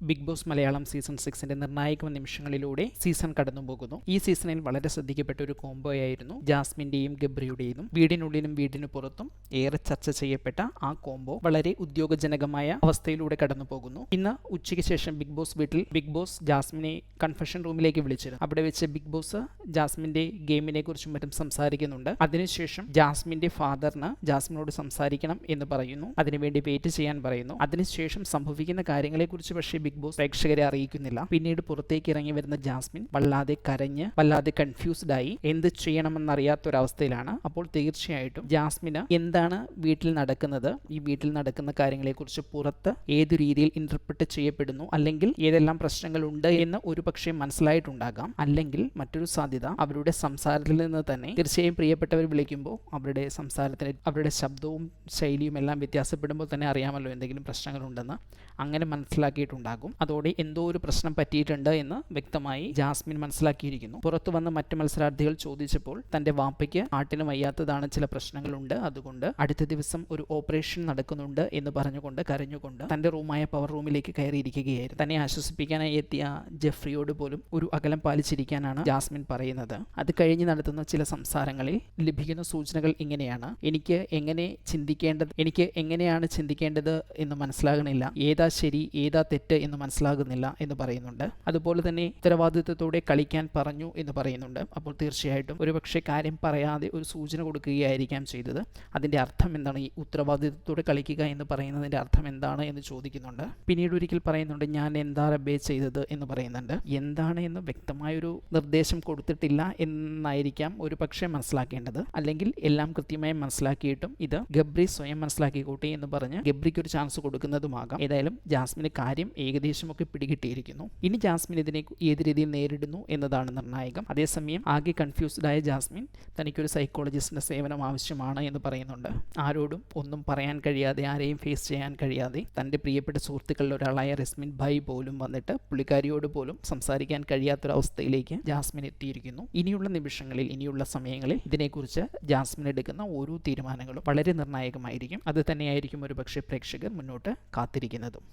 Big boss Malayalam season 6 നിർണായക നിമിഷങ്ങളിലൂടെ season കടന്നുപോകുന്നു. ഈ സീസണിൽ വളരെ ശ്രദ്ധിക്കപ്പെട്ട ഒരു കോംബോയായിരുന്നു ജാസ്മിന്റെയും ഗബ്രിയുടെയും. വീടിനുള്ളിലും വീടിനു പുറത്തും ഏറെ ചർച്ച ചെയ്യപ്പെട്ട ആ കോംബോ വളരെ ഉദ്യോഗജനകമായ അവസ്ഥയിലൂടെ കടന്നു പോകുന്നു. ഇന്ന് ഉച്ചയ്ക്ക് ശേഷം ബിഗ് ബോസ് ജാസ്മിനെ കൺഫെഷൻ റൂമിലേക്ക് വിളിച്ചിരുന്നു. അവിടെ വെച്ച് ബിഗ് ബോസ് ജാസ്മിന്റെ ഗെയിമിനെ കുറിച്ചും മറ്റും സംസാരിക്കുന്നുണ്ട്. അതിനുശേഷം ജാസ്മിന്റെ ഫാദറിന് ജാസ്മിനോട് സംസാരിക്കണം എന്ന് പറയുന്നു. അതിനുവേണ്ടി വെയിറ്റ് ചെയ്യാൻ പറയുന്നു. അതിനുശേഷം സംഭവിക്കുന്ന കാര്യങ്ങളെക്കുറിച്ച് പക്ഷേ ബിഗ് ബോസ് പ്രേക്ഷകരെ അറിയിക്കുന്നില്ല. പിന്നീട് പുറത്തേക്ക് ഇറങ്ങി വരുന്ന ജാസ്മിൻ വല്ലാതെ കരഞ്ഞ് വല്ലാതെ കൺഫ്യൂസ്ഡ് ആയി എന്ത് ചെയ്യണമെന്നറിയാത്തൊരവസ്ഥയിലാണ്. അപ്പോൾ തീർച്ചയായിട്ടും ജാസ്മിന് എന്താണ് വീട്ടിൽ നടക്കുന്നത്, ഈ വീട്ടിൽ നടക്കുന്ന കാര്യങ്ങളെക്കുറിച്ച് പുറത്ത് ഏതു രീതിയിൽ ഇന്റർപ്രറ്റ് ചെയ്യപ്പെടുന്നു, അല്ലെങ്കിൽ ഏതെല്ലാം പ്രശ്നങ്ങളുണ്ട് എന്ന് ഒരു പക്ഷേ മനസ്സിലായിട്ടുണ്ടാകാം. അല്ലെങ്കിൽ മറ്റൊരു സാധ്യത അവരുടെ സംസാരത്തിൽ നിന്ന് തന്നെ തീർച്ചയായും പ്രിയപ്പെട്ടവർ വിളിക്കുമ്പോൾ അവരുടെ സംസാരത്തിന് അവരുടെ ശബ്ദവും ശൈലിയും എല്ലാം വ്യത്യാസപ്പെടുമ്പോൾ തന്നെ അറിയാമല്ലോ എന്തെങ്കിലും പ്രശ്നങ്ങളുണ്ടെന്ന്. അങ്ങനെ മനസ്സിലാക്കിയിട്ടുണ്ടാകും. അതോടെ എന്തോ ഒരു പ്രശ്നം പറ്റിയിട്ടുണ്ട് എന്ന് വ്യക്തമായി ജാസ്മിൻ മനസ്സിലാക്കിയിരിക്കുന്നു. പുറത്തു വന്ന് മറ്റു മത്സരാർത്ഥികൾ ചോദിച്ചപ്പോൾ തന്റെ വാപ്പയ്ക്ക് ആട്ടിന് വയ്യാത്തതാണ്, ചില പ്രശ്നങ്ങളുണ്ട്, അതുകൊണ്ട് അടുത്ത ദിവസം ഒരു ഓപ്പറേഷൻ നടക്കുന്നുണ്ട് എന്ന് പറഞ്ഞുകൊണ്ട് കരഞ്ഞുകൊണ്ട് തന്റെ റൂമായ പവർ റൂമിലേക്ക് കയറിയിരിക്കുകയായിരുന്നു. തന്നെ ആശ്വസിപ്പിക്കാനായി എത്തിയ ജെഫ്രിയോട് പോലും ഒരു അകലം പാലിച്ചിരിക്കാനാണ് ജാസ്മിൻ പറയുന്നത്. അത് കഴിഞ്ഞ് നടത്തുന്ന ചില സംസാരങ്ങളിൽ ലഭിക്കുന്ന സൂചനകൾ ഇങ്ങനെയാണ്: എനിക്ക് എങ്ങനെയാണ് ചിന്തിക്കേണ്ടത് എന്ന് മനസ്സിലാകണില്ല, ഏതാ ശരി ഏതാ തെറ്റ് എന്ന് മനസ്സിലാകുന്നില്ല എന്ന് പറയുന്നുണ്ട്. അതുപോലെ തന്നെ ഉത്തരവാദിത്വത്തോടെ കളിക്കാൻ പറഞ്ഞു എന്ന് പറയുന്നുണ്ട്. അപ്പോൾ തീർച്ചയായിട്ടും ഒരുപക്ഷെ കാര്യം പറയാതെ ഒരു സൂചന കൊടുക്കുകയായിരിക്കാം ചെയ്തത്. അതിൻ്റെ അർത്ഥം എന്താണ്, ഈ ഉത്തരവാദിത്വത്തോടെ കളിക്കുക എന്ന് പറയുന്നതിൻ്റെ അർത്ഥം എന്താണ് എന്ന് ചോദിക്കുന്നുണ്ട്. പിന്നീട് ഒരിക്കൽ പറയുന്നുണ്ട്, ഞാൻ എന്താ റബ്ബേ ചെയ്തത് എന്ന് പറയുന്നുണ്ട്. എന്താണ് എന്ന് വ്യക്തമായൊരു നിർദ്ദേശം കൊടുത്തിട്ടില്ല എന്നായിരിക്കാം ഒരു പക്ഷേ മനസ്സിലാക്കേണ്ടത്. അല്ലെങ്കിൽ എല്ലാം കൃത്യമായി മനസ്സിലാക്കിയിട്ടും ഇത് ഗബ്രി സ്വയം മനസ്സിലാക്കിക്കോട്ടെ എന്ന് പറഞ്ഞ് ഗബ്രിക്ക് ഒരു ചാൻസ് കൊടുക്കുന്നതുമാകാം. ഏതായാലും ജാസ്മിന് കാര്യം ഏകദേശമൊക്കെ പിടികിട്ടിയിരിക്കുന്നു. ഇനി ജാസ്മിൻ ഇതിനെ ഏത് രീതിയിൽ നേരിടുന്നു എന്നതാണ് നിർണായകം. അതേസമയം ആകെ കൺഫ്യൂസ്ഡ് ആയ ജാസ്മിൻ തനിക്കൊരു സൈക്കോളജിസ്റ്റിന്റെ സേവനം ആവശ്യമാണ് എന്ന് പറയുന്നുണ്ട്. ആരോടും ഒന്നും പറയാൻ കഴിയാതെ, ആരെയും ഫേസ് ചെയ്യാൻ കഴിയാതെ തൻ്റെ പ്രിയപ്പെട്ട സുഹൃത്തുക്കളിൽ ഒരാളായ റസ്മിൻ ഭായ് പോലും വന്നിട്ട് പുള്ളിക്കാരിയോട് പോലും സംസാരിക്കാൻ കഴിയാത്തൊരവസ്ഥയിലേക്ക് ജാസ്മിൻ എത്തിയിരിക്കുന്നു. ഇനിയുള്ള നിമിഷങ്ങളിൽ, ഇനിയുള്ള സമയങ്ങളിൽ ഇതിനെക്കുറിച്ച് ജാസ്മിൻ എടുക്കുന്ന ഓരോ തീരുമാനങ്ങളും വളരെ നിർണായകമായിരിക്കും. അത് തന്നെയായിരിക്കും ഒരു പക്ഷേ പ്രേക്ഷകർ മുന്നോട്ട് കാത്തിരിക്കുന്നതും.